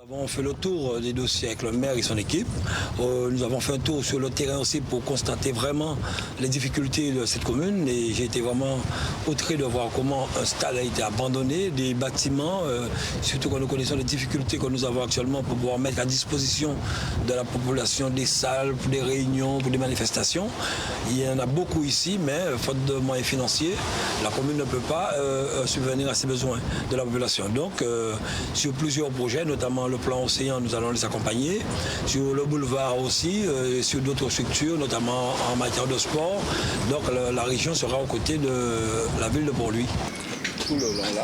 Nous avons fait le tour des dossiers avec le maire et son équipe. Nous avons fait un tour sur le terrain aussi pour constater vraiment les difficultés de cette commune. Et j'ai été vraiment outré de voir comment un stade a été abandonné, des bâtiments, surtout quand nous connaissons les difficultés que nous avons actuellement pour pouvoir mettre à disposition de la population des salles, pour des réunions, pour des manifestations. Il y en a beaucoup ici, mais faute de moyens financiers, la commune ne peut pas subvenir à ses besoins de la population. Donc, sur plusieurs projets, notamment le plan Océan, nous allons les accompagner. Sur le boulevard aussi, sur d'autres structures, notamment en matière de sport. Donc la région sera aux côtés de la ville de Port-Louis. Tout le long là,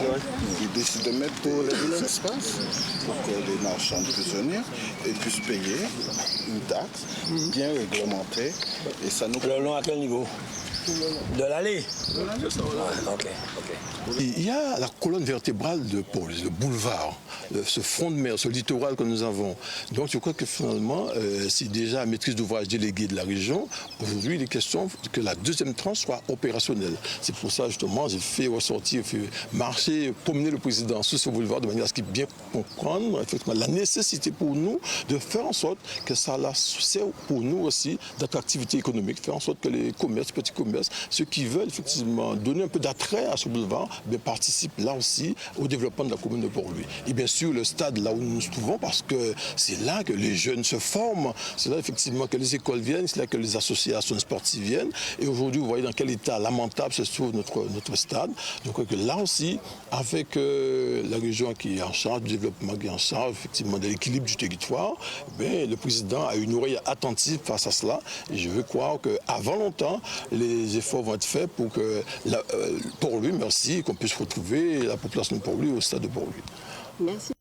ils décident de mettre des espaces pour que les marchands puissent venir et puissent payer une taxe bien réglementée. Et ça nous... Le long à quel niveau? De l'allée. Ok. Il y a la colonne vertébrale de Port, le boulevard, ce front de mer, ce littoral que nous avons. Donc je crois que finalement, c'est déjà la maîtrise d'ouvrage déléguée de la région. Aujourd'hui, il est question que la deuxième tranche soit opérationnelle. C'est pour ça justement, j'ai fait ressortir, fait marcher, promener le président sur ce boulevard de manière à ce qu'il bien comprendre effectivement la nécessité pour nous de faire en sorte que ça sert pour nous aussi d'attractivité économique, faire en sorte que les commerces, petits commerces, ceux qui veulent effectivement donner un peu d'attrait à ce boulevard, participent là aussi au développement de la commune de Port-Louis. Et bien sûr, le stade là où nous nous trouvons, parce que c'est là que les jeunes se forment, c'est là effectivement que les écoles viennent, c'est là que les associations sportives viennent. Et aujourd'hui, vous voyez dans quel état lamentable se trouve notre stade. Je crois que là aussi, avec la région qui est en charge du développement, qui est en charge effectivement de l'équilibre du territoire, le président a une oreille attentive face à cela. Et je veux croire qu'avant longtemps, les efforts vont être faits pour que Port-Louis, merci, qu'on puisse retrouver la population de Port-Louis au stade de Port-Louis. Merci.